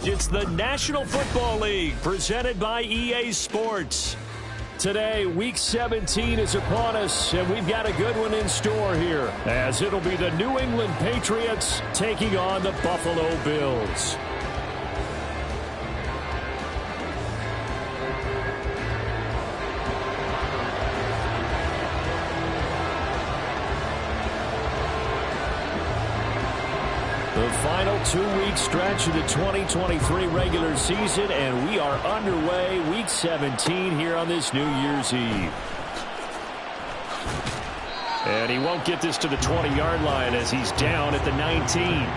It's the National Football League presented by EA Sports. Today, Week 17 is upon us, and we've got a good one in store here, as it'll be the New England Patriots taking on the Buffalo Bills. The final 2-week stretch of the 2023 regular season, and we are underway Week 17 here on this New Year's Eve. And he won't get this to the 20-yard line as he's down at the 19.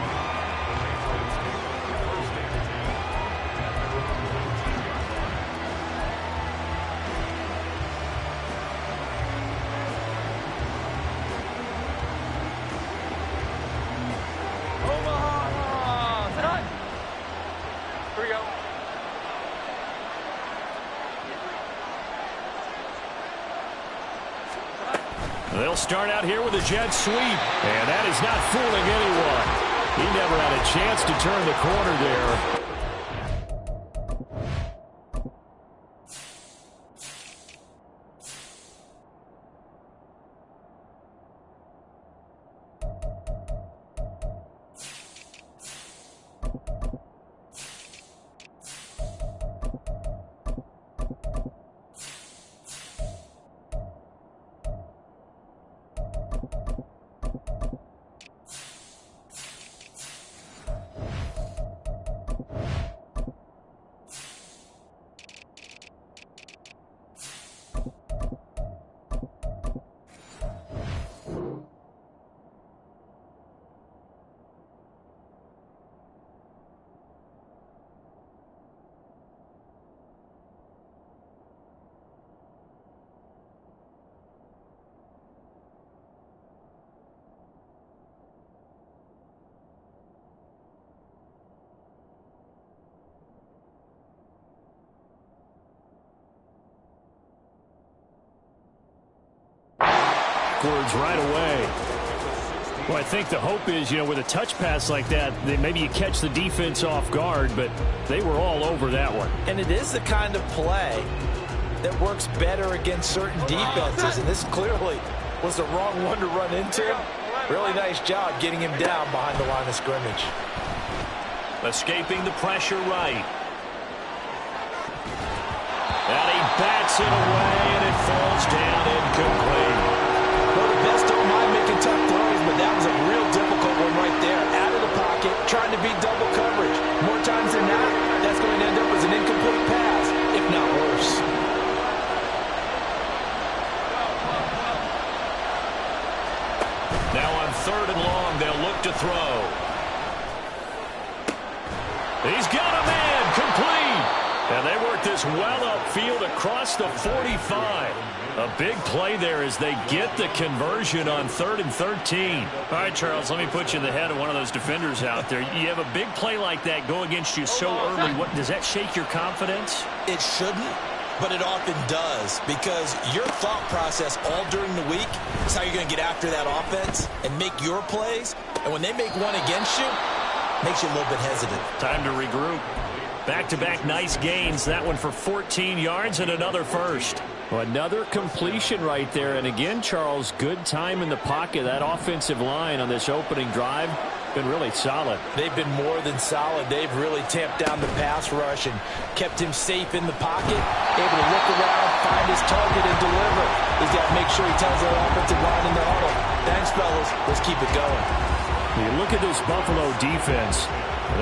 They'll start out here with a jet sweep, and that is not fooling anyone. He never had a chance to turn the corner there. Right away. Well, I think the hope is, with a touch pass like that, maybe you catch the defense off guard, but they were all over that one. And it is the kind of play that works better against certain defenses, and this clearly was the wrong one to run into. Really nice job getting him down behind the line of scrimmage. Escaping the pressure right. And he bats it away, and it falls down incomplete. Well, the best don't mind making tough throws, but that was a real difficult one right there. Out of the pocket, trying to beat double coverage. More times than not, that's going to end up as an incomplete pass, if not worse. Now on 3rd and long, they'll look to throw. He's got a man, complete. And they work this well upfield across the 45. A big play there as they get the conversion on 3rd and 13. All right, Charles, let me put you in the head of one of those defenders out there. You have a big play like that go against you so early. Does that shake your confidence? It shouldn't, but it often does, because your thought process all during the week is how you're going to get after that offense and make your plays. And when they make one against you, it makes you a little bit hesitant. Time to regroup. Back-to-back nice gains. That one for 14 yards and another first. Well, another completion right there. And again, Charles, good time in the pocket. That offensive line on this opening drive been really solid. They've been more than solid. They've really tamped down the pass rush and kept him safe in the pocket, able to look around, find his target, and deliver. He's got to make sure he tells that offensive line in the huddle, thanks, fellas. Let's keep it going. You look at this Buffalo defense.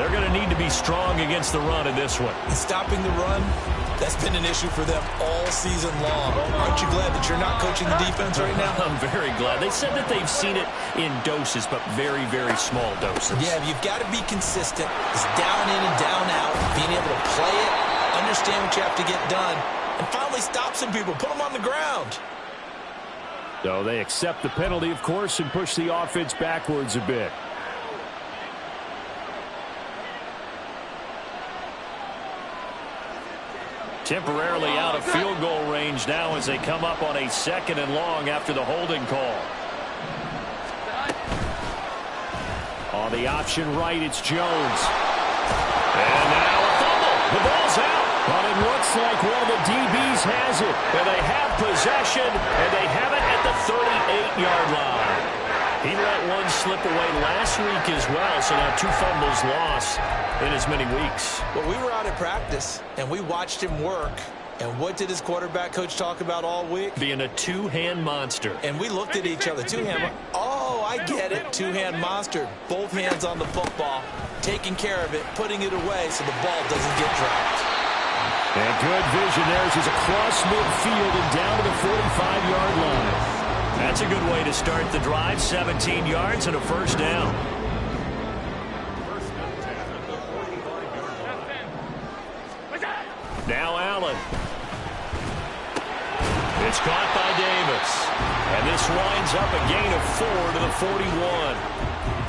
They're going to need to be strong against the run in this one. And stopping the run, that's been an issue for them all season long. Aren't you glad that you're not coaching the defense right now? I'm very glad. They said that they've seen it in doses, but very, very small doses. Yeah, you've got to be consistent. It's down in and down out, being able to play it, understand what you have to get done, and finally stop some people, put them on the ground. So they accept the penalty, of course, and push the offense backwards a bit. Temporarily out of field goal range now as they come up on a 2nd and long after the holding call. On the option right, it's Jones. And now Looks like one of the DBs has it. And they have possession, and they have it at the 38-yard line. He let one slip away last week as well, so now 2 fumbles lost in as many weeks. Well, we were out at practice, and we watched him work. And what did his quarterback coach talk about all week? Being a two-hand monster. And we looked at each other. Two-hand. Oh, I get it. Two-hand monster. Both hands on the football, taking care of it, putting it away so the ball doesn't get dropped. And good vision there as he's across midfield and down to the 45-yard line. That's a good way to start the drive. 17 yards and a first down. Now Allen. It's caught by Davis. And this winds up a gain of 4 to the 41.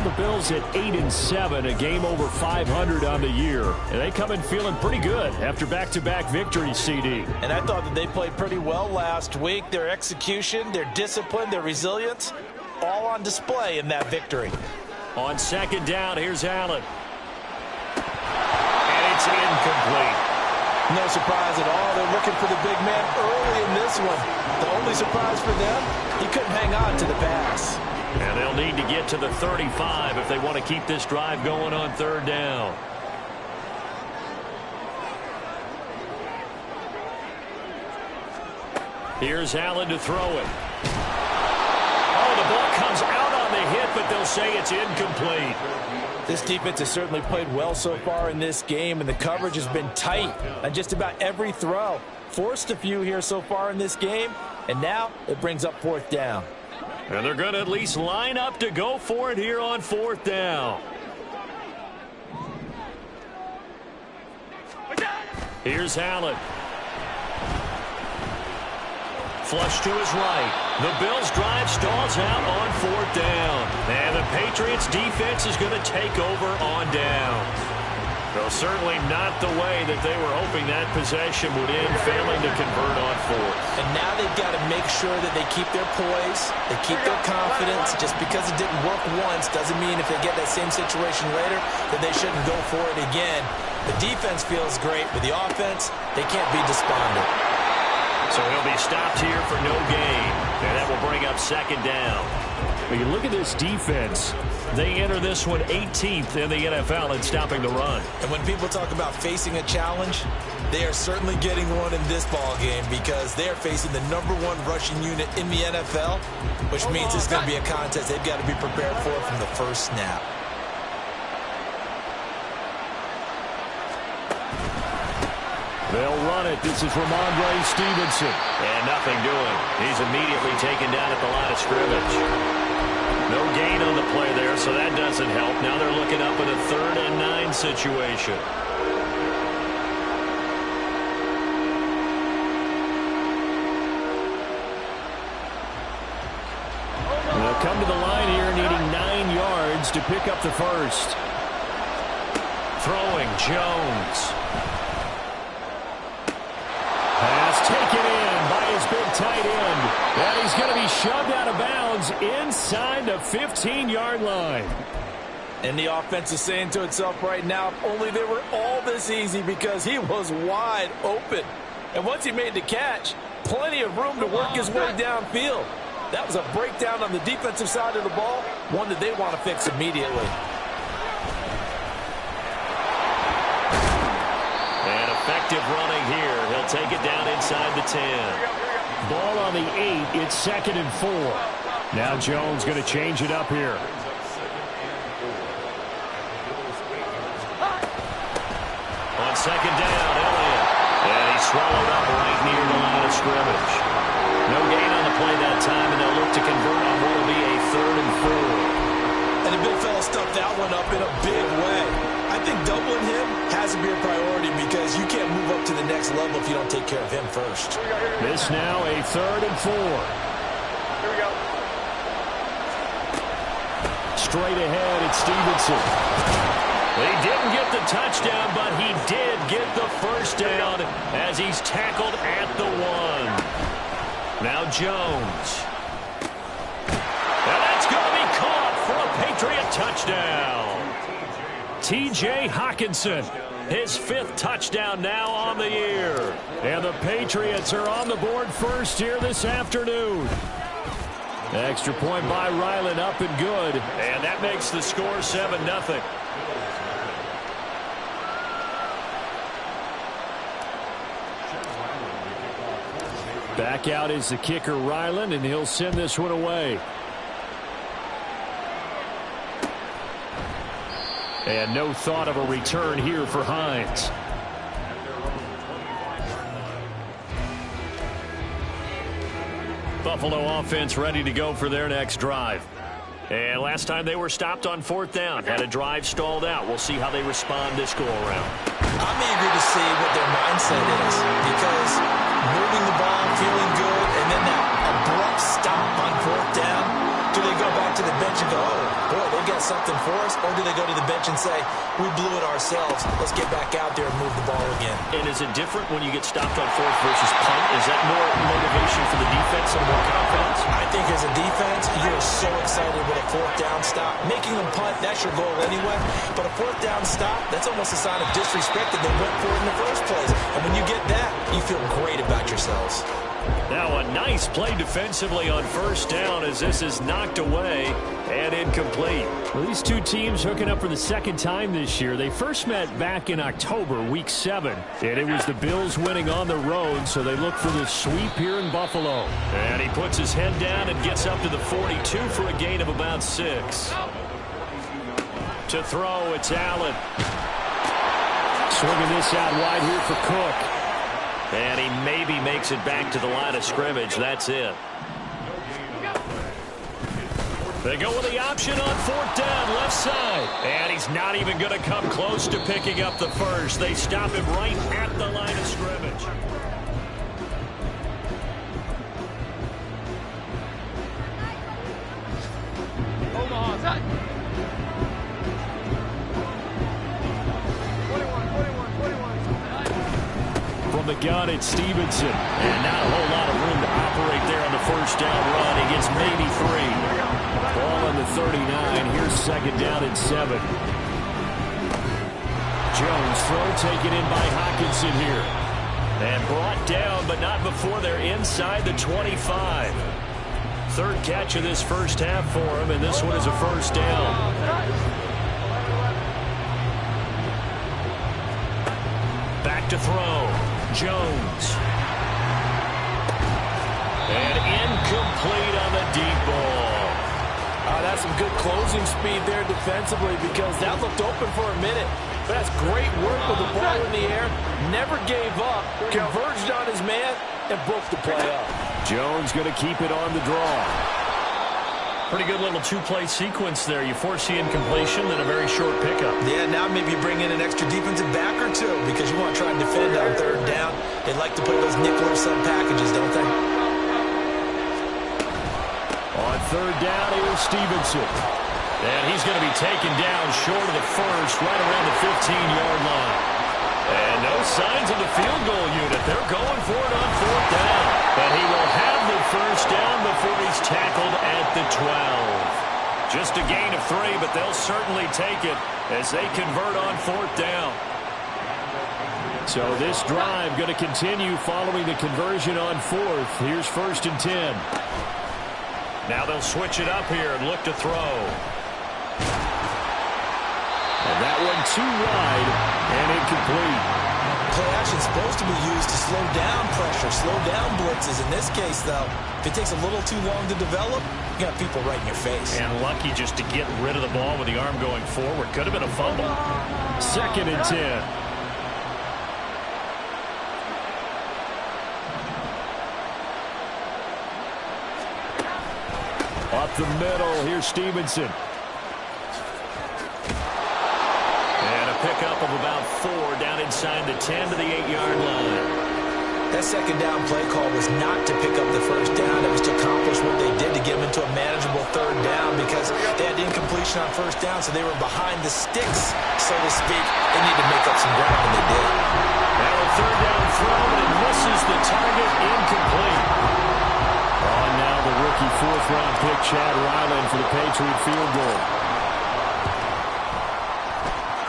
The Bills at 8-7, a game over 500 on the year. And they come in feeling pretty good after back-to-back victories, CD. And I thought that they played pretty well last week. Their execution, their discipline, their resilience, all on display in that victory. On second down, here's Allen. And it's incomplete. No surprise at all. They're looking for the big man early in this one. The only surprise for them, he couldn't hang on to the pass. And they'll need to get to the 35 if they want to keep this drive going on third down. Here's Allen to throw it. Oh, the ball comes out on the hit, but they'll say it's incomplete. This defense has certainly played well so far in this game, and the coverage has been tight on just about every throw. Forced a few here so far in this game, and now it brings up fourth down. And they're going to at least line up to go for it here on fourth down. Here's Allen. Flush to his right. The Bills' drive stalls out on fourth down. And the Patriots' defense is going to take over on downs. Though certainly not the way that they were hoping that possession would end, failing to convert on fourth. And now they've got to make sure that they keep their poise, they keep their confidence. Just because it didn't work once doesn't mean if they get that same situation later that they shouldn't go for it again. The defense feels great, but the offense, they can't be despondent. So he'll be stopped here for no gain. And that will bring up second down. When you look at this defense, they enter this one 18th in the NFL in stopping the run. And when people talk about facing a challenge, they are certainly getting one in this ball game because they are facing the #1 rushing unit in the NFL, which means it's going to be a contest they've got to be prepared for from the first snap. They'll run it. This is Ramondre Stevenson. And nothing doing. He's immediately taken down at the line of scrimmage. No gain on the play there, so that doesn't help. Now they're looking up at a 3rd and 9 situation. They'll come to the line here needing 9 yards to pick up the first. Throwing Jones. Pass taken in by his big tight end. And he's going to be shoved out of bounds inside the 15-yard line. And the offense is saying to itself right now, if only they were all this easy because he was wide open. And once he made the catch, plenty of room to work his way downfield. That was a breakdown on the defensive side of the ball, one that they want to fix immediately. Effective running here. He'll take it down inside the 10. Ball on the 8. It's 2nd and 4. Now Jones going to change it up here. On second down, Elliott. And he's swallowed up right near the line of scrimmage. No gain on the play that time, and they'll look to convert on what will be a 3rd and 4. And the big fella stuffed that one up in a big way. I think doubling him has to be a priority because you can't move up to the next level if you don't take care of him first. This now a 3rd and 4. Here we go. Straight ahead, it's Stevenson. He didn't get the touchdown, but he did get the first down as he's tackled at the 1. Now Jones. And that's going to be caught for a Patriot touchdown. T.J. Hawkinson His 5th touchdown now on the year. And the Patriots are on the board first here this afternoon. Extra point by Ryland, up and good. And that makes the score 7-0. Back out is the kicker, Ryland, and he'll send this one away. And no thought of a return here for Hines. Buffalo offense ready to go for their next drive. And last time they were stopped on 4th down. Had a drive stalled out. We'll see how they respond this go-around. I'm eager to see what their mindset is, because moving the ball, feeling good, and then that abrupt stop on 4th down, do they go back to the bench and go, oh, boy, they got something for us? Or do they go to the bench and say, we blew it ourselves, let's get back out there and move the ball again? And is it different when you get stopped on 4th versus punt? Is that more motivation for the defense and more confidence? I think as a defense, you're so excited with a 4th down stop. Making them punt, that's your goal anyway. But a 4th down stop, that's almost a sign of disrespect that they went for it in the first place. And when you get that, you feel great about yourselves. Now a nice play defensively on 1st down as this is knocked away and incomplete. Well, these two teams hooking up for the 2nd time this year. They first met back in October, Week 7. And it was the Bills winning on the road, so they look for the sweep here in Buffalo. And he puts his head down and gets up to the 42 for a gain of about 6. To throw, it's Allen. Swinging this out wide here for Cook. And he maybe makes it back to the line of scrimmage. That's it. They go with the option on 4th down, left side. And he's not even going to come close to picking up the first. They stop him right at the line of scrimmage. Omaha, set. 21. From the gun, it's Stevenson. And not a whole lot of room to operate there on the 1st down run. He gets maybe 3. Ball on the 39. Here's 2nd down and 7. Jones throw taken in by Hockenson here. And brought down, but not before they're inside the 25. 3rd catch of this first half for him, and this one is a 1st down. Back to throw. Jones. And incomplete on the deep ball. That's some good closing speed there defensively, because that looked open for a minute. But that's great work with the ball in the air. Never gave up. Converged on his man and broke the play up. Jones going to keep it on the draw. Pretty good little 2-play sequence there. You force the incompletion, then a very short pickup. Yeah, now maybe you bring in an extra defensive back or two, because you want to try and defend on 3rd down. They like to play those nickel or sub packages, don't they? On 3rd down, here's Stevenson. And he's going to be taken down short of the first, right around the 15-yard line. And no signs of the field goal unit. They're going for it on 4th down. But he will have the 1st down before he's tackled at the 12. Just a gain of 3, but they'll certainly take it as they convert on 4th down. So this drive going to continue following the conversion on 4th. Here's 1st and 10. Now they'll switch it up here and look to throw. And that one too wide and incomplete. Play action is supposed to be used to slow down pressure, slow down blitzes. In this case, though, if it takes a little too long to develop, you got people right in your face. And lucky just to get rid of the ball with the arm going forward. Could have been a fumble. 2nd and 10. Up the middle, here's Stevenson. And a pickup of about 4 down inside the 10 to the 8-yard line. That 2nd down play call was not to pick up the 1st down. It was to accomplish what they did to get them into a manageable 3rd down, because they had incompletion on 1st down, so they were behind the sticks, so to speak. They need to make up some ground, and they did. Now a 3rd down throw, and it misses the target, incomplete. On now the rookie 4th-round pick, Chad Ryland, for the Patriot field goal.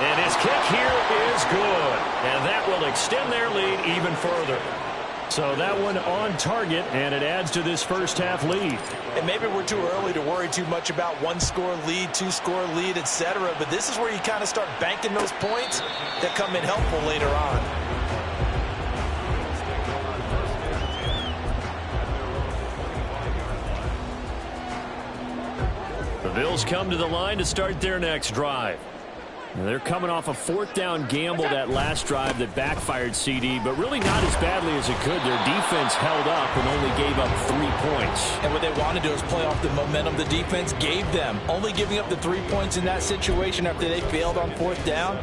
And his kick here is good. And that will extend their lead even further. So that one on target, and it adds to this first half lead. And maybe we're too early to worry too much about one-score lead, two-score lead, etc. But this is where you kind of start banking those points that come in helpful later on. The Bills come to the line to start their next drive. They're coming off a fourth down gamble that last drive that backfired CD, but really not as badly as it could. Their defense held up and only gave up 3 points. And what they want to do is play off the momentum the defense gave them. Only giving up the 3 points in that situation after they failed on fourth down.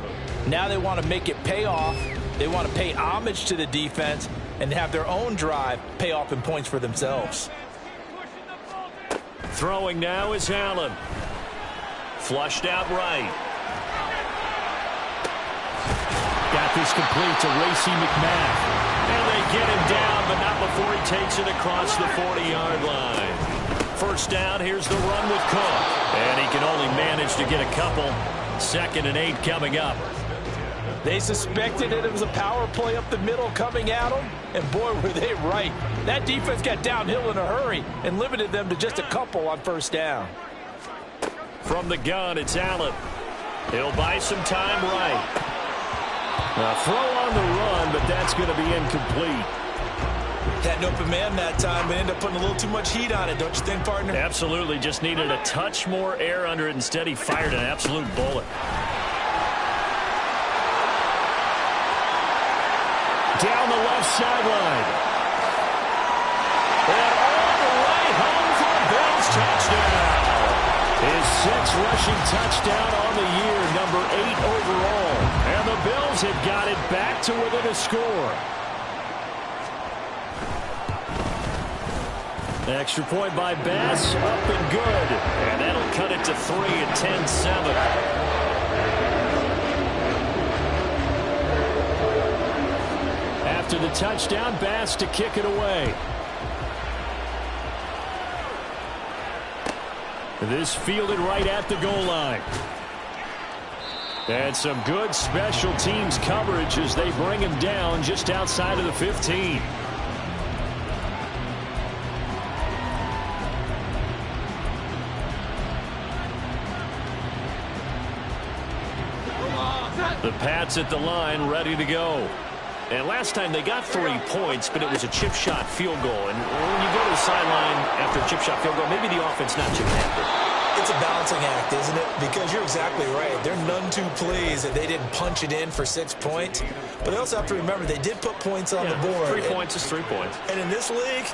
Now they want to make it pay off. They want to pay homage to the defense and have their own drive pay off in points for themselves. Throwing now is Allen. Flushed out right. Got this complete to Racey McMath. And they get him down, but not before he takes it across the 40-yard line. First down, here's the run with Cook. And he can only manage to get a couple. 2nd and 8 coming up. They suspected it was a power play up the middle coming at them, and boy, were they right. That defense got downhill in a hurry and limited them to just a couple on first down. From the gun, it's Allen. He'll buy some time right. A throw on the run, but that's going to be incomplete. Had an open man that time, but ended up putting a little too much heat on it, don't you think, partner? Absolutely. Just needed a touch more air under it. Instead, he fired an absolute bullet. Down the left sideline. And all the way home for a Bills touchdown. His 6th rushing touchdown on the year, number 8 overall. And the Bills have got it back to within a score. Extra point by Bass, up and good. And that'll cut it to 3 at 10-7. After the touchdown, Bass to kick it away. This fielded right at the goal line. And some good special teams coverage as they bring him down just outside of the 15. The Pats at the line, ready to go. And last time they got 3 points, but it was a chip shot field goal. And when you go to the sideline after a chip shot field goal, maybe the offense not too happy. It's a balancing act, isn't it? Because you're exactly right. There are none too pleased that they didn't punch it in for 6 points. But they also have to remember they did put points on the board. 3 points is 3 points. And in this league,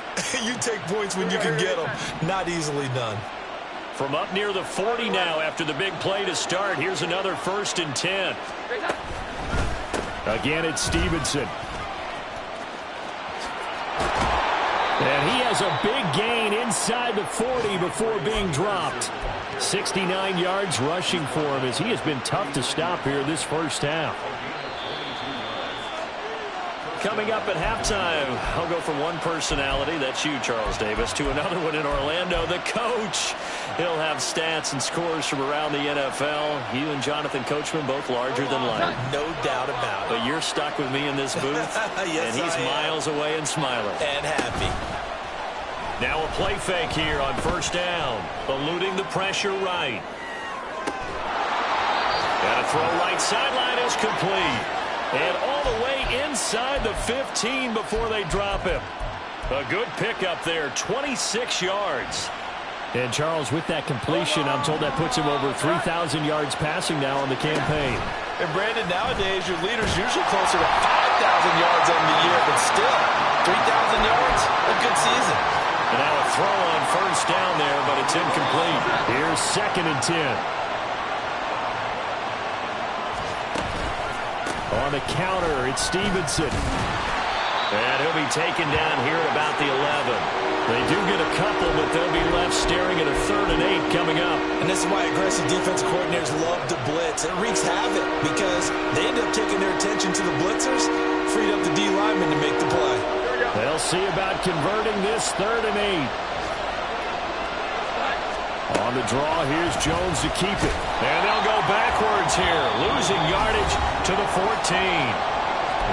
you take points when you can get them. Not easily done. From up near the 40 now after the big play to start. Here's another 1st and 10. Again, it's Stevenson. And he has a big gain inside the 40 before being dropped. 69 yards rushing for him as he has been tough to stop here this first half. Coming up at halftime, I'll go from one personality, that's you, Charles Davis, to another one in Orlando, the coach. He'll have stats and scores from around the NFL. You and Jonathan Coachman both larger than life. No doubt about it. But you're stuck with me in this booth, yes, and he's miles away and smiling. And happy. Now a play fake here on first down, eluding the pressure right. And a throw right sideline is complete. And all the way inside the 15 before they drop him. A good pickup there, 26 yards. And Charles, with that completion, I'm told that puts him over 3,000 yards passing now on the campaign. And Brandon, nowadays your leader's usually closer to 5,000 yards on the year, but still, 3,000 yards, a good season. And now a throw on first down there, but it's incomplete. Here's 2nd and 10. On the counter, it's Stevenson. And he'll be taken down here at about the 11. They do get a couple, but they'll be left staring at a 3rd and 8 coming up. And this is why aggressive defensive coordinators love to blitz. It wreaks havoc because they end up taking their attention to the blitzers, freed up the D lineman to make the play. They'll see about converting this 3rd and 8. On On the draw, here's Jones to keep it. And they'll go backwards here, losing yardage to the 14.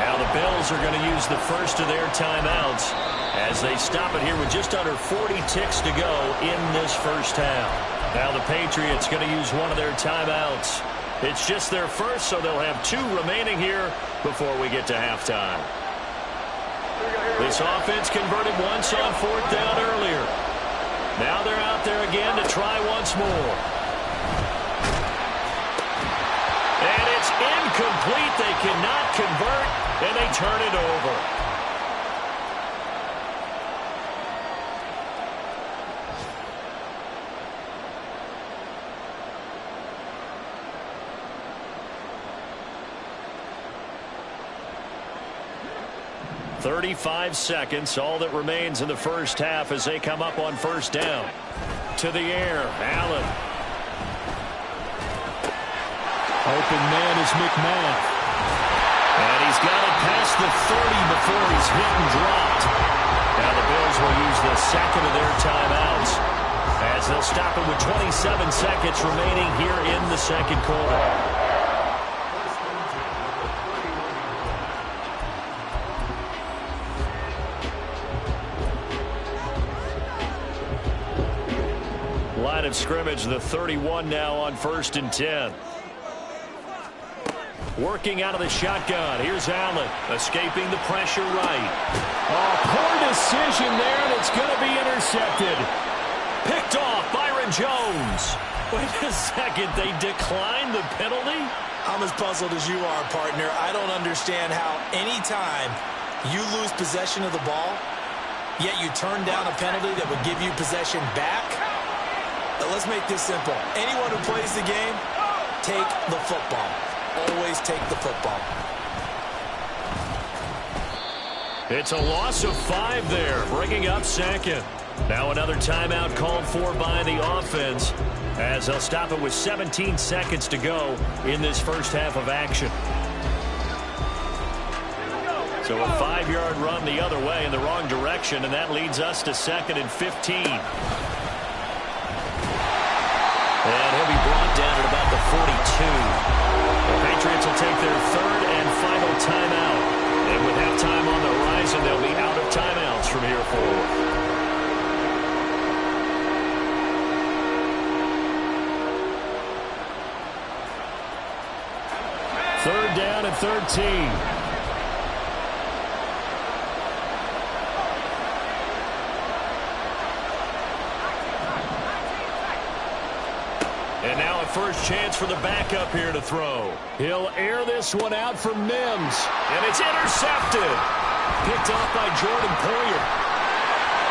Now the Bills are going to use the first of their timeouts as they stop it here with just under 40 ticks to go in this first half. Now the Patriots going to use one of their timeouts. It's just their first, so they'll have 2 remaining here before we get to halftime. This offense converted once on 4th down earlier. Now they're out there again to try once more. And it's incomplete. They cannot convert, and they turn it over. "35 seconds, all that remains in the first half as they come up on first down. To the air, Allen. Open man is McMahon. And he's got it past the 30 before he's hit and dropped. Now the Bills will use the second of their timeouts as they'll stop it with 27 seconds remaining here in the second quarter. Line of scrimmage, the 31 now on 1st and 10. Working out of the shotgun. Here's Allen, escaping the pressure right. Oh, poor decision there, and it's going to be intercepted. Picked off, Byron Jones. Wait a second, they declined the penalty? I'm as puzzled as you are, partner. I don't understand how any time you lose possession of the ball, yet you turn down a penalty that would give you possession back. Let's make this simple. Anyone who plays the game, take the football. Always take the football. It's a loss of 5 there, bringing up second. Now another timeout called for by the offense as they'll stop it with 17 seconds to go in this first half of action. So a 5-yard run the other way in the wrong direction, and that leads us to 2nd and 15. And he'll be brought down at about the 42. The Patriots will take their 3rd and final timeout. And with halftime on the horizon, they'll be out of timeouts from here forward. Third down and 13. And now a first chance for the backup here to throw. He'll air this one out for Mims. And it's intercepted. Picked off by Jordan Poyer.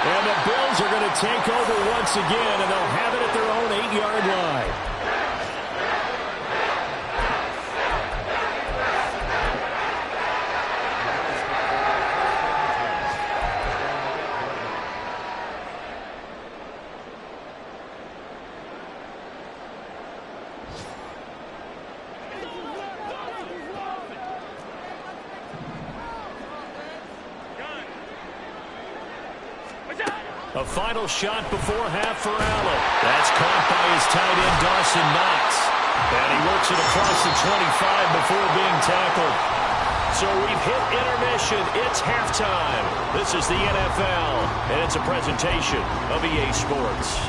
And the Bills are going to take over once again, and they'll have it at their own 8-yard line. A final shot before half for Allen. That's caught by his tight end, Dawson Knox. And he works it across the 25 before being tackled. So we've hit intermission. It's halftime. This is the NFL, and it's a presentation of EA Sports.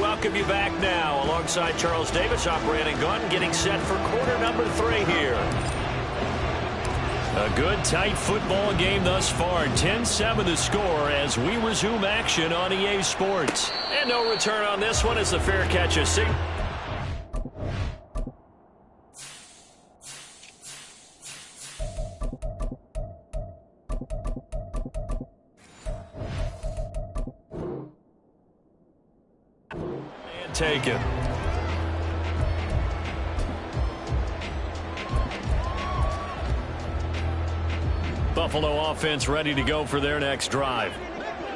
Welcome you back now alongside Charles Davis, operating gun, getting set for quarter number 3 here. A good, tight football game thus far. 10-7 the score as we resume action on EA Sports. And no return on this one as the fair catch is seen. Taken. Buffalo offense ready to go for their next drive.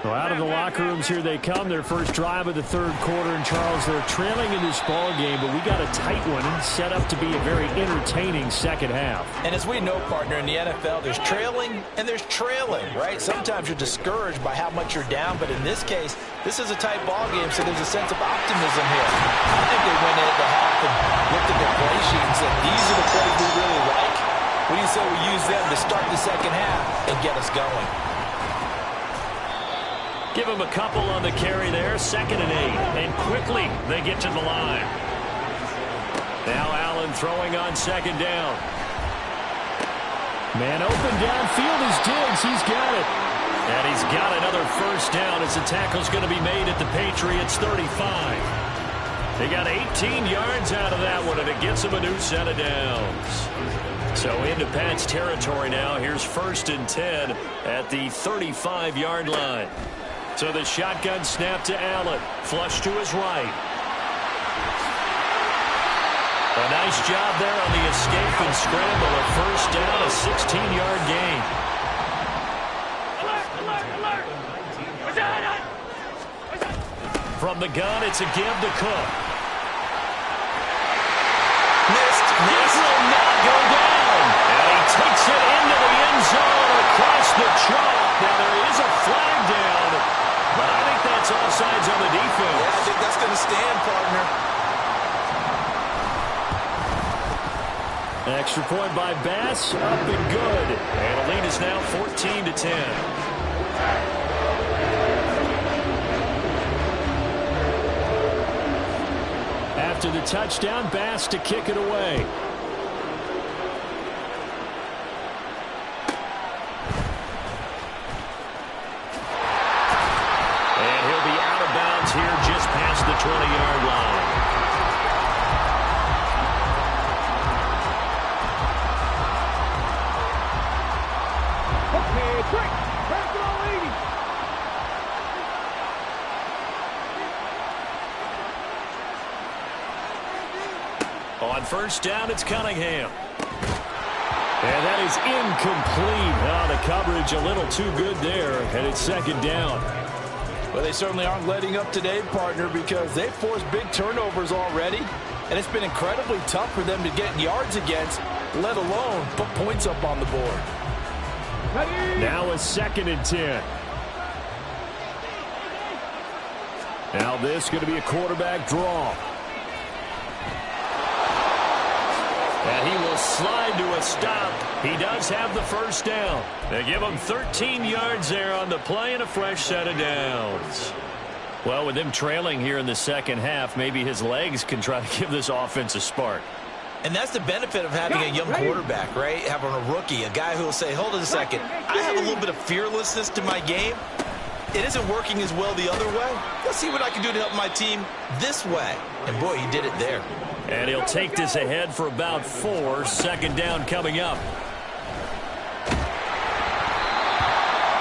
Well, out of the locker rooms here they come. Their first drive of the third quarter. And, Charles, they're trailing in this ball game, but we got a tight one set up to be a very entertaining second half. And as we know, partner, in the NFL, there's trailing and there's trailing, right? Sometimes you're discouraged by how much you're down, but in this case, this is a tight ball game, so there's a sense of optimism here. I think they went into the half and looked at their play sheet and said, these are the plays we really like. What do you say we use them to start the second half and get us going? Give him a couple on the carry there, 2nd and 8. And quickly they get to the line. Now Allen throwing on 2nd down. Man open downfield is Diggs. He's got it. And he's got another first down as the tackle's going to be made at the Patriots 35. They got 18 yards out of that one, and it gets them a new set of downs. So into Pat's territory now. Here's 1st and 10 at the 35-yard line. So the shotgun snap to Allen. Flush to his right. A nice job there on the escape and scramble. A first down, a 16-yard gain. From the gun, it's a give to Cook. Missed. This will not go down. And he takes it into the end zone across the chalk. Now there is a flag down, but I think that's offsides on the defense. Yeah, I think that's going to stand, partner. Extra point by Bass, up and good. And the lead is now 14-10. After the touchdown, Bass to kick it away. And he'll be out of bounds here just past the 20-yard line. Okay, quick. Pass it all 80. On first down, it's Cunningham. And that is incomplete. Oh, the coverage a little too good there, and it's 2nd down. Well, they certainly aren't letting up today, partner, because they've forced big turnovers already, and it's been incredibly tough for them to get yards against, let alone put points up on the board. Ready? Now a 2nd and 10. Now this going to be a quarterback draw. And he will slide to a stop. He does have the first down. They give him 13 yards there on the play and a fresh set of downs. Well, with them trailing here in the second half, maybe his legs can try to give this offense a spark. And that's the benefit of having a young quarterback, right? Having a rookie, a guy who will say, hold on a second, I have a little bit of fearlessness to my game. It isn't working as well the other way. Let's see what I can do to help my team this way. And, boy, he did it there. And he'll take this ahead for about 4. 2nd down coming up.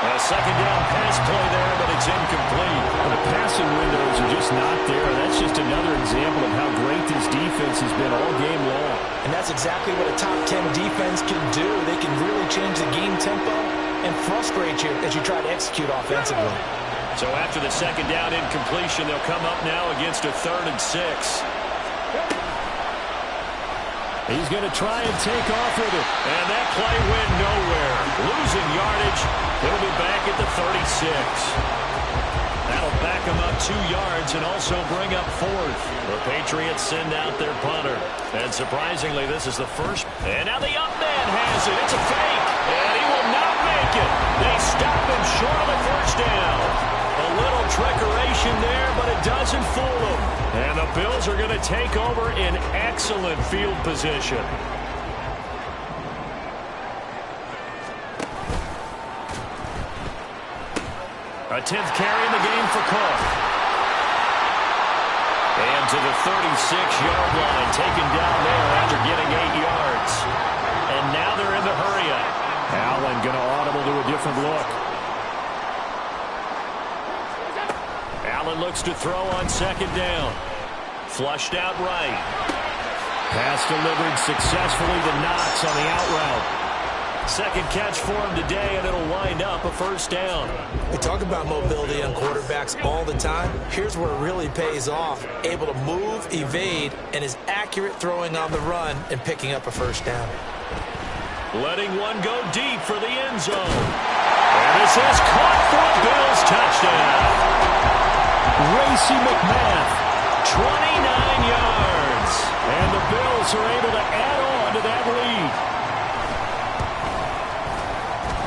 A 2nd down pass play there, but it's incomplete. The passing windows are just not there. That's just another example of how great this defense has been all game long. And that's exactly what a top 10 defense can do. They can really change the game tempo and frustrate you as you try to execute offensively. So after the 2nd down incompletion, they'll come up now against a 3rd and 6. He's going to try and take off with it. And that play went nowhere. Losing yardage. He'll be back at the 36. That'll back him up 2 yards and also bring up 4th. The Patriots send out their punter. And surprisingly, this is the first. And now the up man has it. It's a fake. And he will not make it. They stop him short of the first down. A little trickeration there, but it doesn't fool them. And the Bills are going to take over in excellent field position. A 10th carry in the game for Cook. And to the 36-yard line, taken down there after getting 8 yards. And now they're in the hurry-up. Allen going to audible to a different look. Allen looks to throw on 2nd down. Flushed out right. Pass delivered successfully to Knox on the out route. Second catch for him today, and it'll wind up a first down. We talk about mobility on quarterbacks all the time. Here's where it really pays off. Able to move, evade, and is accurate throwing on the run and picking up a first down. Letting one go deep for the end zone. And this is caught for a Bills touchdown. Racy McMath, 29 yards. And the Bills are able to add on to that lead.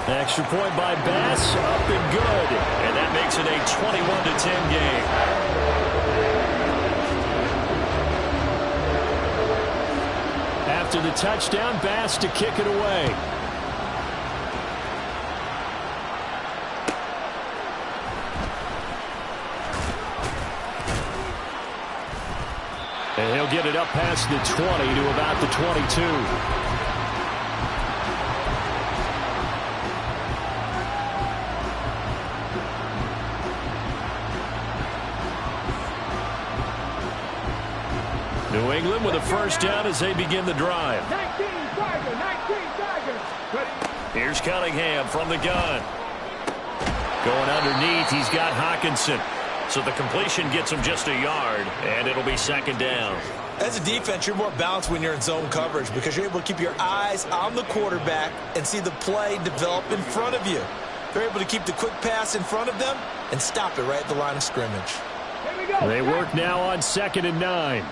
Extra point by Bass, up and good. And that makes it a 21-10 game. After the touchdown, Bass to kick it away. And he'll get it up past the 20 to about the 22. New England with a first down as they begin the drive. 19 Tigers. Here's Cunningham from the gun. Going underneath, he's got Hockenson. So the completion gets him just a yard, and it'll be second down. As a defense, you're more balanced when you're in zone coverage because you're able to keep your eyes on the quarterback and see the play develop in front of you. They're able to keep the quick pass in front of them and stop it right at the line of scrimmage. Here we go. They work now on 2nd and 9.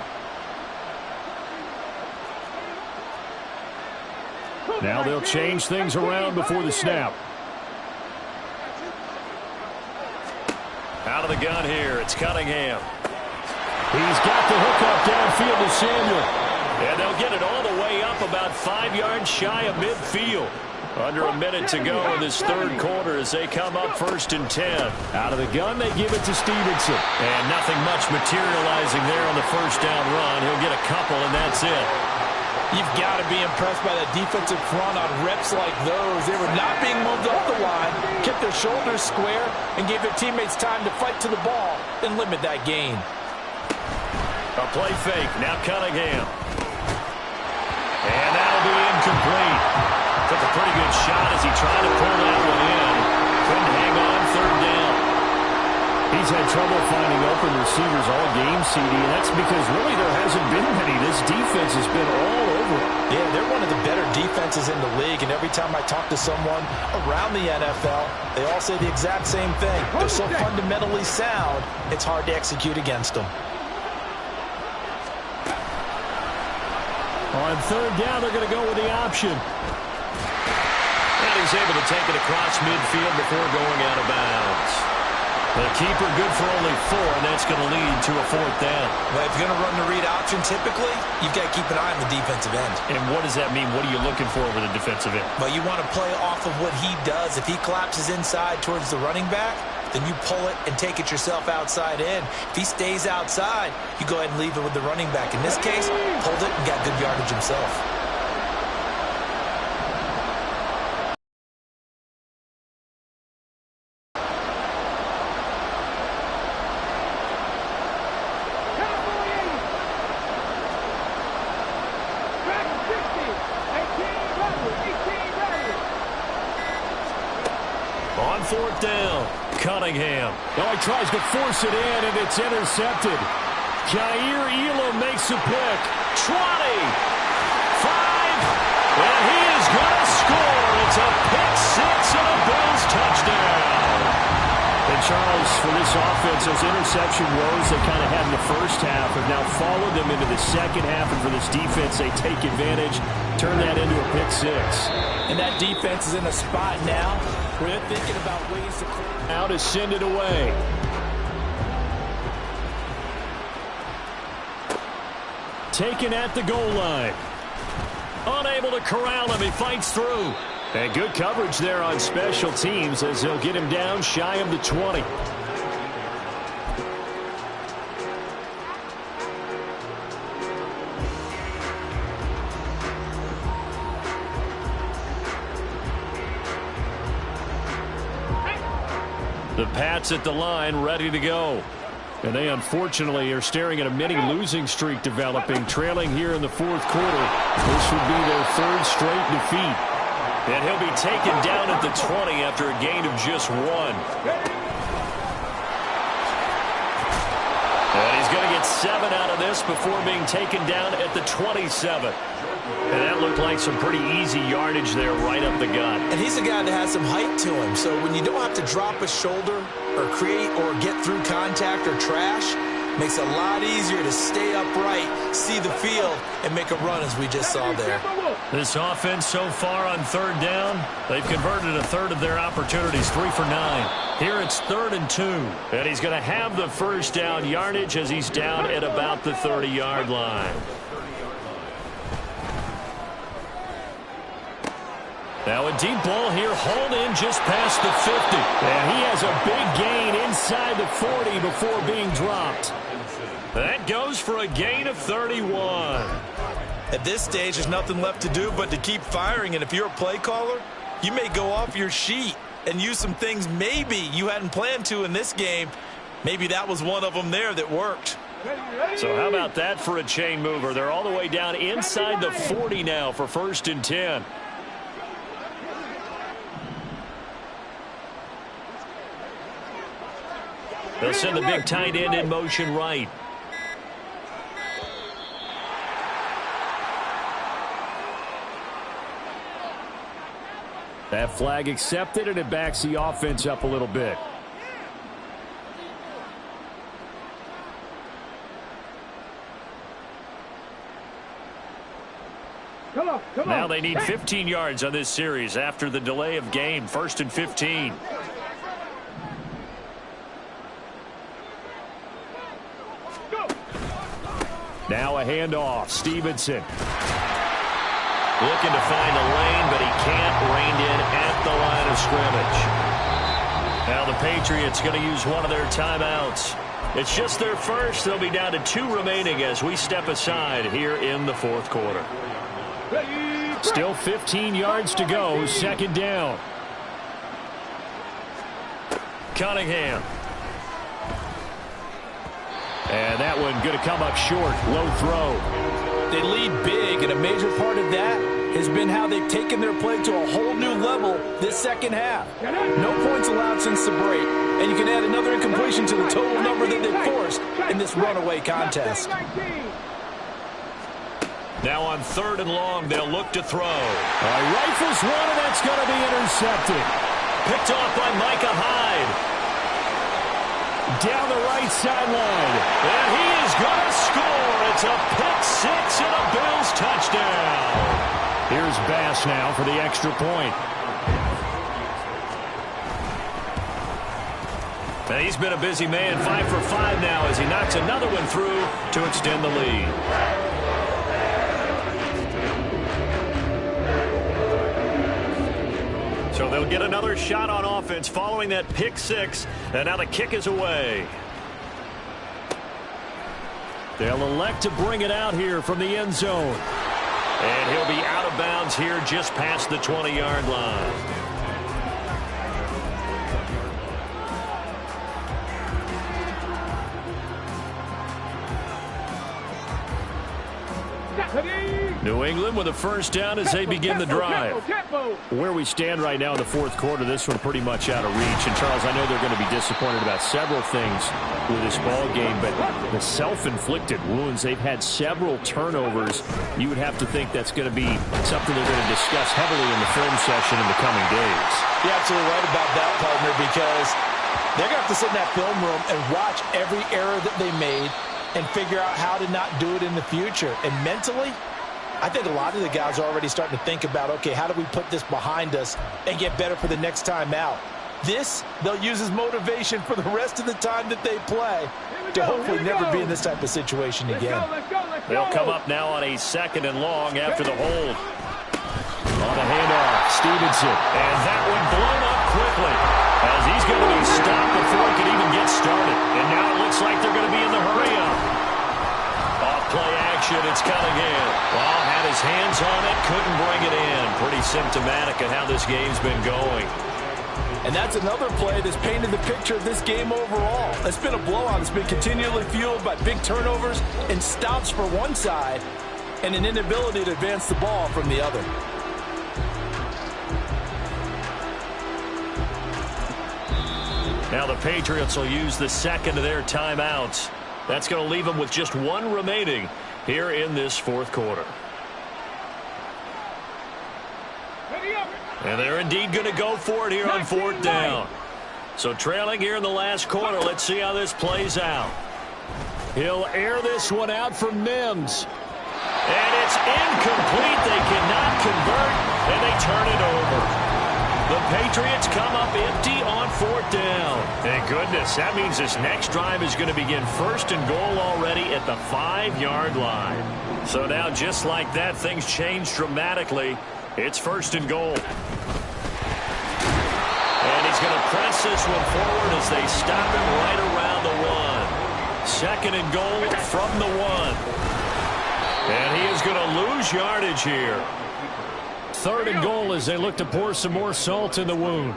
Now they'll change things around before the snap. Out of the gun here, it's Cunningham. He's got the hook up downfield to Samuel. And they'll get it all the way up about 5 yards shy of midfield. Under a minute to go in this third quarter as they come up 1st and 10. Out of the gun, they give it to Stevenson. And nothing much materializing there on the first down run. He'll get a couple, and that's it. You've got to be impressed by that defensive front on reps like those. They were not being moved off the line, kept their shoulders square, and gave their teammates time to fight to the ball and limit that gain. A play fake. Now Cunningham. And that'll be incomplete. Took a pretty good shot as he tried to pull that one in. Couldn't hang on 3rd down. He's had trouble finding open receivers all game, CD, and that's because really there hasn't been many. This defense has been all over him. Yeah, they're one of the better defenses in the league, and every time I talk to someone around the NFL, they all say the exact same thing. They're so fundamentally sound, it's hard to execute against them. On 3rd down, they're going to go with the option. And he's able to take it across midfield before going out of bounds. The keeper good for only 4, and that's going to lead to a 4th down. But if you're going to run the read option, typically, you've got to keep an eye on the defensive end. And what does that mean? What are you looking for with a defensive end? Well, you want to play off of what he does. If he collapses inside towards the running back, then you pull it and take it yourself outside in. If he stays outside, you go ahead and leave it with the running back. In this case, pulled it and got good yardage himself. On 4th down, Cunningham. Oh, he tries to force it in, and it's intercepted. Jair Elam makes a pick. 20, 5, and he is going to score. It's a pick 6 and a Bills touchdown. And Charles, for this offense, those interception woes they kind of had in the first half have now followed them into the second half, and for this defense, they take advantage, turn that into a pick 6. And that defense is in a spot now where they're thinking about ways to clear. Now to send it away. Taken at the goal line. Unable to corral him. He fights through. And good coverage there on special teams as they'll get him down shy of the 20. The Pats at the line, ready to go. And they unfortunately are staring at a mini losing streak developing, trailing here in the 4th quarter. This would be their 3rd straight defeat. And he'll be taken down at the 20 after a gain of just 1. And he's going to get 7 out of this before being taken down at the 27. And that looked like some pretty easy yardage there right up the gut. And he's a guy that has some height to him. So when you don't have to drop a shoulder or create or get through contact or trash, makes it a lot easier to stay upright, see the field, and make a run as we just saw there. This offense so far on 3rd down, they've converted a third of their opportunities, 3 for 9. Here it's 3rd and 2. And he's going to have the first down yardage as he's down at about the 30-yard line. Now a deep ball here, hauled in just past the 50. And he has a big gain inside the 40 before being dropped. That goes for a gain of 31. At this stage, there's nothing left to do but to keep firing. And if you're a play caller, you may go off your sheet and use some things maybe you hadn't planned to in this game. Maybe that was one of them there that worked. So how about that for a chain mover? They're all the way down inside the 40 now for 1st and 10. They'll send the big tight end in motion right. That flag accepted, and it backs the offense up a little bit. Come on. Now they need 15 yards on this series after the delay of game. 1st and 15. Now a handoff. Stevenson looking to find a lane, but he can't. Reined in at the line of scrimmage. Now the Patriots going to use one of their timeouts. It's just their first. They'll be down to 2 remaining as we step aside here in the 4th quarter. Still 15 yards to go. 2nd down. Cunningham. And that one going to come up short. Low throw. They lead big, and a major part of that has been how they've taken their play to a whole new level this 2nd half. No points allowed since the break, and you can add another incompletion to the total number that they've forced in this runaway contest. Now on 3rd and long, they'll look to throw. Rifles one, and that's going to be intercepted. Picked off by Micah Hyde. Down the right sideline. And he is going to score. It's a pick-6 and a Bills touchdown. Here's Bass now for the extra point. And he's been a busy man. 5 for 5 now as he knocks another one through to extend the lead. So they'll get another shot on offense following that pick-6, and now the kick is away. They'll elect to bring it out here from the end zone. And he'll be out of bounds here just past the 20-yard line. New England with a first down as they begin the drive. Where we stand right now in the 4th quarter, this one pretty much out of reach. And, Charles, I know they're going to be disappointed about several things with this ball game, but the self-inflicted wounds, they've had several turnovers. You would have to think that's going to be something they're going to discuss heavily in the film session in the coming days. You're absolutely right about that, partner, because they're going to have to sit in that film room and watch every error that they made and figure out how to not do it in the future. And mentally, I think a lot of the guys are already starting to think about, okay, how do we put this behind us and get better for the next time out? This, they'll use as motivation for the rest of the time that they play to hopefully never be in this type of situation again. They'll come up now on a 2nd and long after the hold. On the handoff, Stevenson. And that one blown up quickly as he's going to be stopped before he can even get started. And now it looks like they're going to be in the hurry-up. Off-play action, it's Cunningham. Well, had his hands on it, couldn't bring it in. Pretty symptomatic of how this game's been going. And that's another play that's painted the picture of this game overall. It's been a blowout. It's been continually fueled by big turnovers and stops for one side and an inability to advance the ball from the other. Now the Patriots will use the second of their timeouts. That's going to leave them with just one remaining here in this fourth quarter. And they're indeed going to go for it here on fourth down. So trailing here in the last quarter. Let's see how this plays out. He'll air this one out for Mims. And it's incomplete. They cannot convert, and they turn it over. The Patriots come up empty on fourth down. Thank goodness. That means this next drive is going to begin first and goal already at the 5-yard line. So now, just like that, things change dramatically. It's first and goal. And he's going to press this one forward as they stop him right around the 1. Second and goal from the 1. And he is going to lose yardage here. Third and goal as they look to pour some more salt in the wound.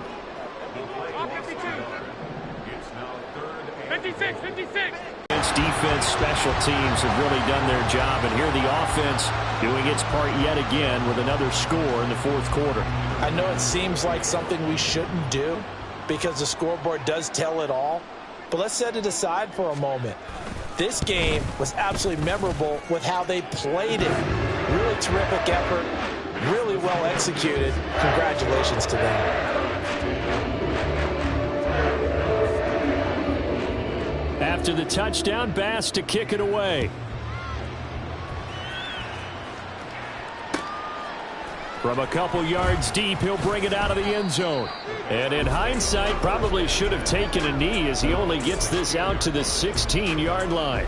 56, 56. Defense, special teams have really done their job. And here the offense doing its part yet again with another score in the fourth quarter. I know it seems like something we shouldn't do because the scoreboard does tell it all. But let's set it aside for a moment. This game was absolutely memorable with how they played it. Really terrific effort. Really well executed. Congratulations to them. After the touchdown, Bass to kick it away. From a couple yards deep, he'll bring it out of the end zone. And in hindsight, probably should have taken a knee as he only gets this out to the 16-yard line.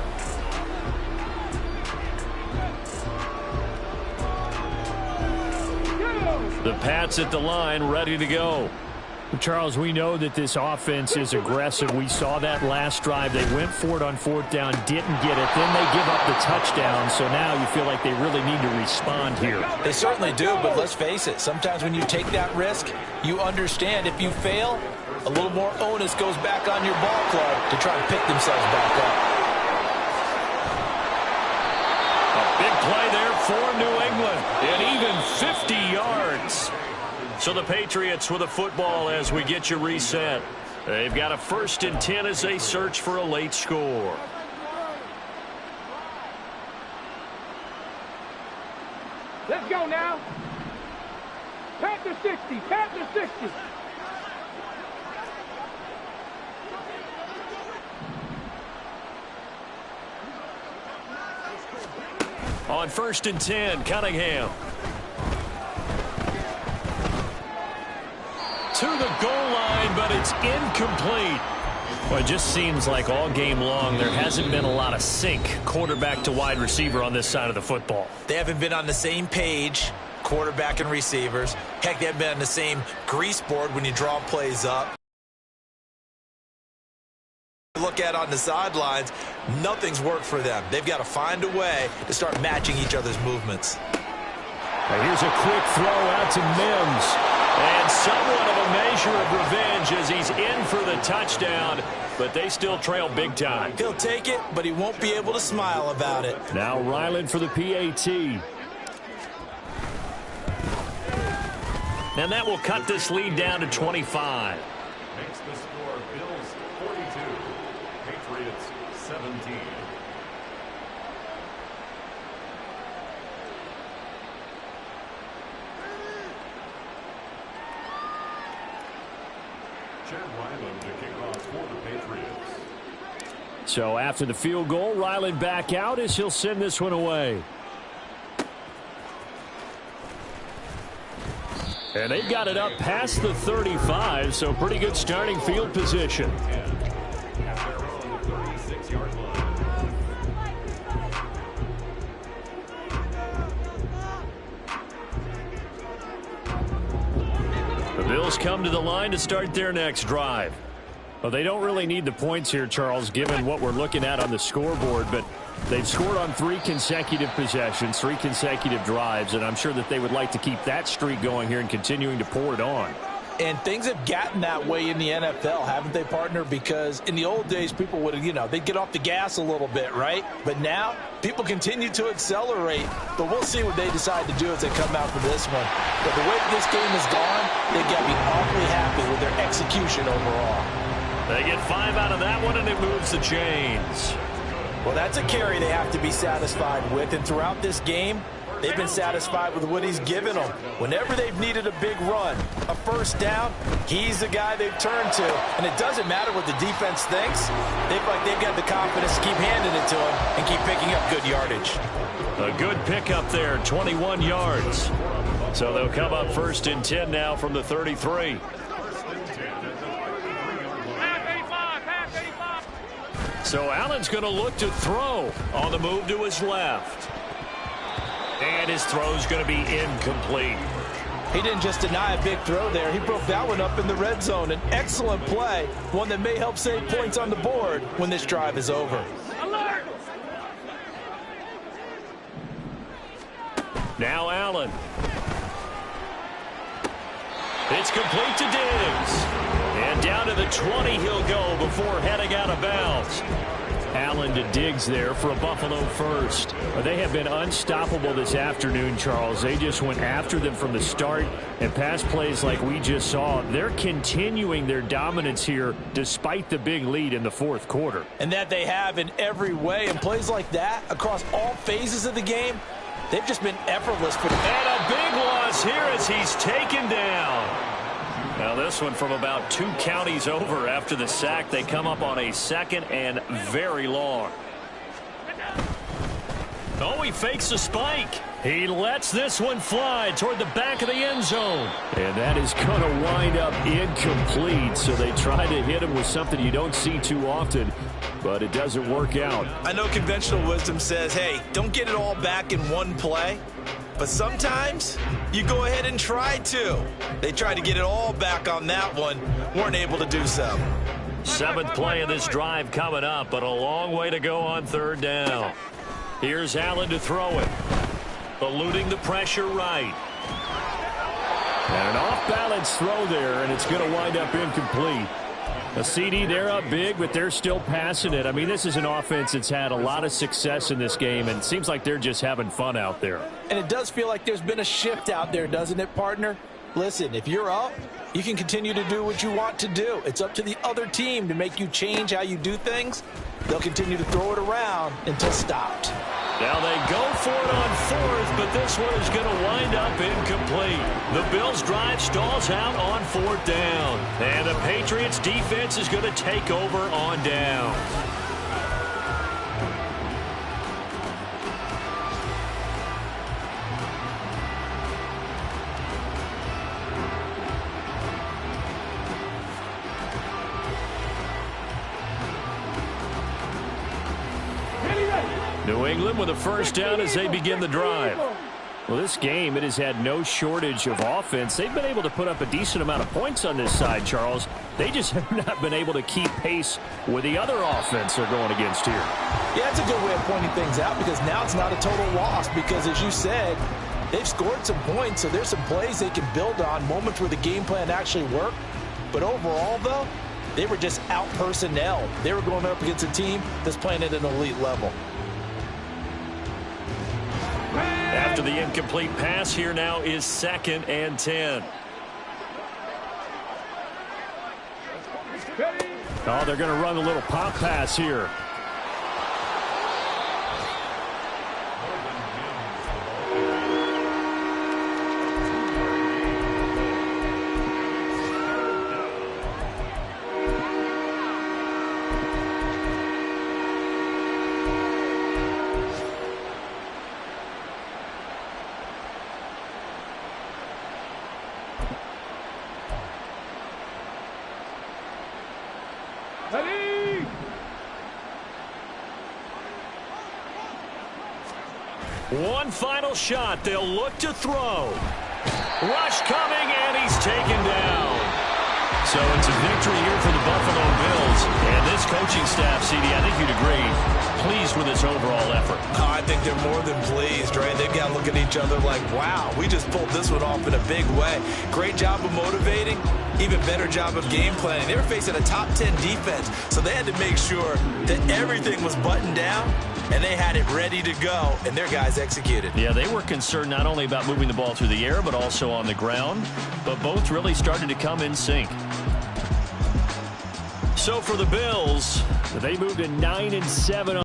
The Pats at the line, ready to go. Charles, we know that this offense is aggressive. We saw that last drive. They went for it on fourth down, didn't get it. Then they give up the touchdown. So now you feel like they really need to respond here. They certainly do, but let's face it. Sometimes when you take that risk, you understand if you fail, a little more onus goes back on your ball club to try to pick themselves back up. A big play there for New England. And even 50 yards. So the Patriots with a football as we get you reset. They've got a 1st and 10 as they search for a late score. Let's go now. Pat the 60. Pat the 60. On 1st and 10, Cunningham. To the goal line, but it's incomplete. Well, it just seems like all game long there hasn't been a lot of sync quarterback to wide receiver on this side of the football. They haven't been on the same page, quarterback and receivers. Heck, they haven't been on the same grease board when you draw plays up. Look at on the sidelines, nothing's worked for them. They've got to find a way to start matching each other's movements. Now here's a quick throw out to Mims. And somewhat of a measure of revenge as he's in for the touchdown, but they still trail big time. He'll take it, but he won't be able to smile about it. Now Ryland for the PAT. And that will cut this lead down to 25. Makes the score Bills 42, Patriots 17. So after the field goal, Ryland back out as he'll send this one away. And they've got it up past the 35, so pretty good starting field position. The Bills come to the line to start their next drive. Well, they don't really need the points here, Charles, given what we're looking at on the scoreboard, but they've scored on 3 consecutive possessions, 3 consecutive drives, and I'm sure that they would like to keep that streak going here and continuing to pour it on. And things have gotten that way in the NFL, haven't they, partner? Because in the old days, people would, they'd get off the gas a little bit, right? But now, people continue to accelerate. But we'll see what they decide to do as they come out for this one. But the way this game has gone, they've got to be awfully happy with their execution overall. They get 5 out of that one, and it moves the chains. Well, that's a carry they have to be satisfied with, and throughout this game, they've been satisfied with what he's given them. Whenever they've needed a big run, a first down, he's the guy they've turned to. And it doesn't matter what the defense thinks. They've got the confidence to keep handing it to him and keep picking up good yardage. A good pickup there, 21 yards. So they'll come up 1st and 10 now from the 33. So Allen's going to look to throw on the move to his left. And his throw's going to be incomplete. He didn't just deny a big throw there. He broke that one up in the red zone. An excellent play, one that may help save points on the board when this drive is over. Alert! Now Allen. It's complete to Diggs. And down to the 20 he'll go before heading out of bounds. Allen to Diggs there for a Buffalo first. They have been unstoppable this afternoon, Charles. They just went after them from the start, and pass plays like we just saw, they're continuing their dominance here despite the big lead in the 4th quarter. And that they have in every way, and plays like that across all phases of the game, they've just been effortless for them. And a big loss here as he's taken down. Now this one from about 2 counties over after the sack. They come up on a 2nd and very long. Oh, he fakes a spike. He lets this one fly toward the back of the end zone. And that is going to wind up incomplete. So they try to hit him with something you don't see too often, but it doesn't work out. I know conventional wisdom says, hey, don't get it all back in one play. But sometimes you go ahead and try to. They tried to get it all back on that one. Weren't able to do so. 7th play of this drive coming up, but a long way to go on 3rd down. Here's Allen to throw it. Eluding the pressure right. And an off-balance throw there, and it's going to wind up incomplete. A CD, they're up big, but they're still passing it. I mean, this is an offense that's had a lot of success in this game, and it seems like they're just having fun out there. And it does feel like there's been a shift out there, doesn't it, partner? Listen, if you're up, you can continue to do what you want to do. It's up to the other team to make you change how you do things. They'll continue to throw it around until stopped. Now they go for it on 4th, but this one is going to wind up incomplete. The Bills' drive stalls out on 4th down. And the Patriots' defense is going to take over on down. New England with a first down as they begin the drive. Well, this game, it has had no shortage of offense. They've been able to put up a decent amount of points on this side, Charles. They just have not been able to keep pace with the other offense they're going against here. Yeah, it's a good way of pointing things out because now it's not a total loss because, as you said, they've scored some points, so there's some plays they can build on, moments where the game plan actually worked. But overall, though, they were just out-personnel. They were going up against a team that's playing at an elite level. After the incomplete pass, here now is 2nd and 10. Oh, they're going to run a little pop pass here. One final shot. They'll look to throw. Rush coming, and he's taken down. So it's a victory here for the Buffalo Bills. And this coaching staff, CD, I think you'd agree, pleased with this overall effort. Oh, I think they're more than pleased, right? They've got to look at each other like, wow, we just pulled this one off in a big way. Great job of motivating. Even better job of game planning. They were facing a top 10 defense, so they had to make sure that everything was buttoned down, and they had it ready to go, and their guys executed. Yeah, they were concerned not only about moving the ball through the air, but also on the ground, but both really started to come in sync. so for the Bills. They moved to 9-7.